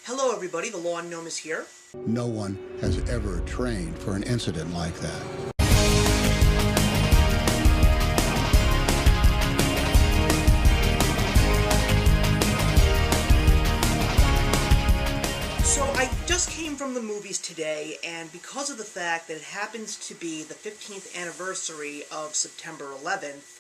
Hello everybody, the Lawn Gnome is here. No one has ever trained for an incident like that. So I just came from the movies today, and because of the fact that it happens to be the 15th anniversary of September 11th,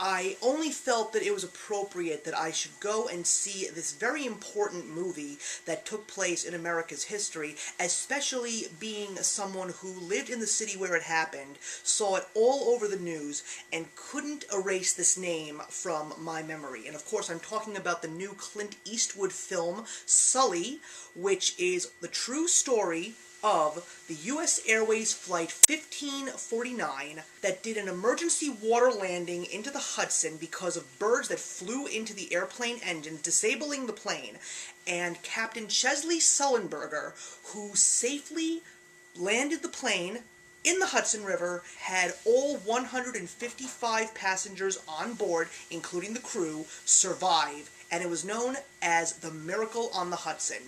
I only felt that it was appropriate that I should go and see this very important movie that took place in America's history, especially being someone who lived in the city where it happened, saw it all over the news, and couldn't erase this name from my memory. And of course, I'm talking about the new Clint Eastwood film, Sully, which is the true story of the U.S. Airways Flight 1549 that did an emergency water landing into the Hudson because of birds that flew into the airplane engine, disabling the plane, and Captain Chesley Sullenberger, who safely landed the plane in the Hudson River, had all 155 passengers on board, including the crew, survive, and it was known as the Miracle on the Hudson.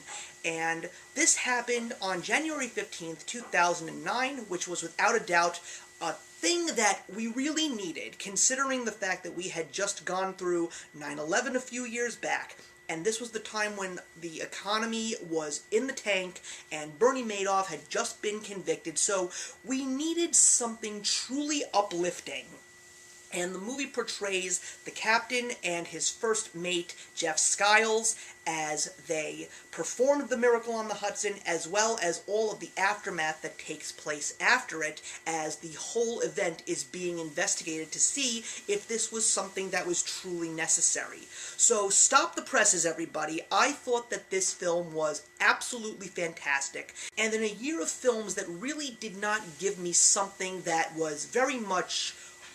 And this happened on January 15th, 2009, which was without a doubt a thing that we really needed, considering the fact that we had just gone through 9/11 a few years back. And this was the time when the economy was in the tank and Bernie Madoff had just been convicted, so we needed something truly uplifting. And the movie portrays the captain and his first mate, Jeff Skiles, as they performed the Miracle on the Hudson, as well as all of the aftermath that takes place after it, as the whole event is being investigated to see if this was something that was truly necessary. So stop the presses, everybody. I thought that this film was absolutely fantastic, and in a year of films that really did not give me something that was very much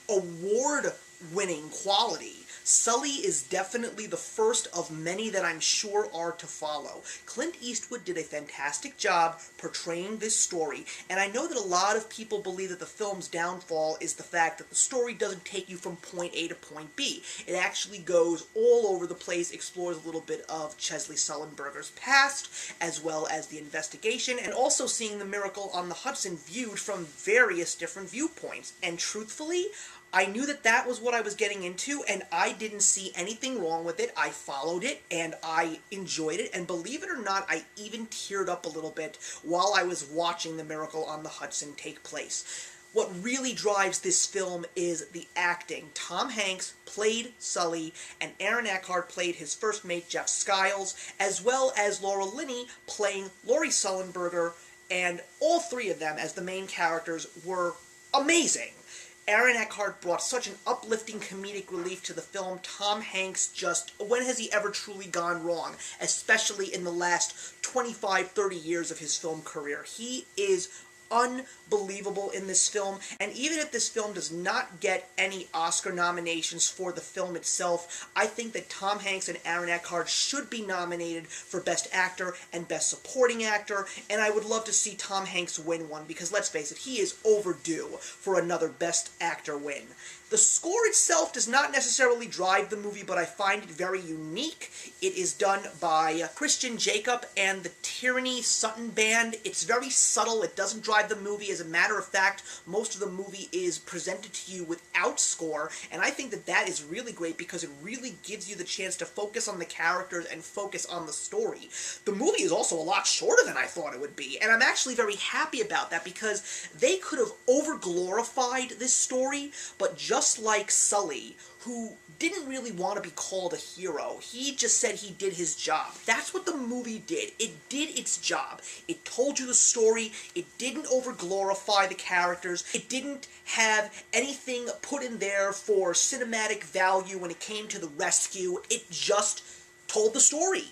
award-winning quality, Sully is definitely the first of many that I'm sure are to follow. Clint Eastwood did a fantastic job portraying this story, and I know that a lot of people believe that the film's downfall is the fact that the story doesn't take you from point A to point B. It actually goes all over the place, explores a little bit of Chesley Sullenberger's past, as well as the investigation, and also seeing the Miracle on the Hudson viewed from various different viewpoints. And truthfully, I knew that that was what I was getting into, and I didn't see anything wrong with it. I followed it, and I enjoyed it, and believe it or not, I even teared up a little bit while I was watching the Miracle on the Hudson take place. What really drives this film is the acting. Tom Hanks played Sully, and Aaron Eckhart played his first mate, Jeff Skiles, as well as Laura Linney playing Laurie Sullenberger, and all three of them as the main characters were amazing. Aaron Eckhart brought such an uplifting comedic relief to the film. Tom Hanks just, when has he ever truly gone wrong? Especially in the last 25, 30 years of his film career. He is unbelievable in this film, and even if this film does not get any Oscar nominations for the film itself, I think that Tom Hanks and Aaron Eckhart should be nominated for Best Actor and Best Supporting Actor, and I would love to see Tom Hanks win one, because let's face it, he is overdue for another Best Actor win. The score itself does not necessarily drive the movie, but I find it very unique. It is done by Christian Jacob and the Tyranny Sutton Band. It's very subtle. It doesn't drive the movie. As a matter of fact, most of the movie is presented to you without score, and I think that that is really great because it really gives you the chance to focus on the characters and focus on the story. The movie is also a lot shorter than I thought it would be, and I'm actually very happy about that because they could have over-glorified this story, but just like Sully, who didn't really want to be called a hero. He just said he did his job. That's what the movie did. It did its job. It told you the story. It didn't over-glorify the characters. It didn't have anything put in there for cinematic value when it came to the rescue. It just told the story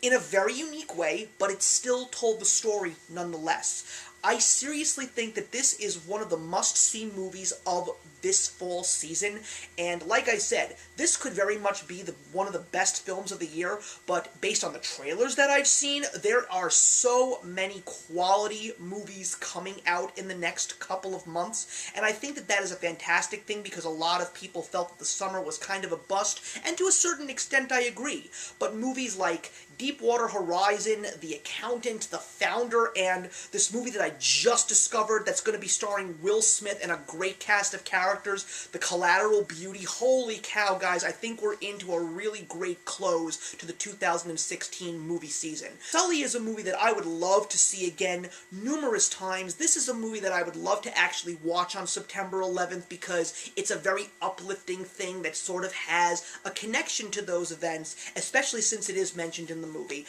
in a very unique way, but it still told the story nonetheless. I seriously think that this is one of the must-see movies of this fall season, and like I said, this could very much be one of the best films of the year, but based on the trailers that I've seen, there are so many quality movies coming out in the next couple of months, and I think that that is a fantastic thing because a lot of people felt that the summer was kind of a bust, and to a certain extent I agree, but movies like Deepwater Horizon, The Accountant, The Founder, and this movie that I just discovered that's going to be starring Will Smith and a great cast of characters, The Collateral Beauty. Holy cow, guys, I think we're into a really great close to the 2016 movie season. Sully is a movie that I would love to see again numerous times. This is a movie that I would love to actually watch on September 11th because it's a very uplifting thing that sort of has a connection to those events, especially since it is mentioned in the movie.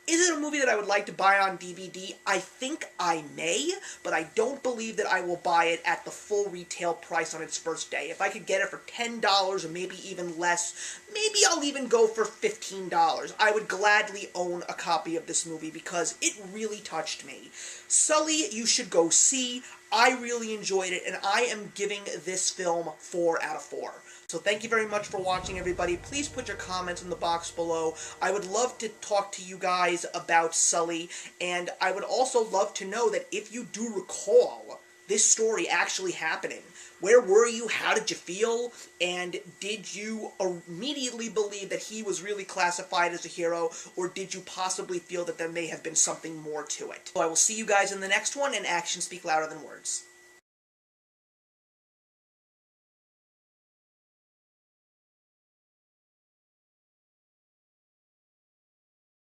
Is it a movie that I would like to buy on DVD? I think I may, but I don't believe that I will buy it at the full retail price on its first day. If I could get it for $10 or maybe even less, maybe I'll even go for $15. I would gladly own a copy of this movie because it really touched me. Sully, you should go see. I really enjoyed it, and I am giving this film 4 out of 4. So thank you very much for watching, everybody. Please put your comments in the box below. I would love to talk to you guys about Sully, and I would also love to know that if you do recall this story actually happening, where were you, how did you feel, and did you immediately believe that he was really classified as a hero, or did you possibly feel that there may have been something more to it? So I will see you guys in the next one, and actions speak louder than words.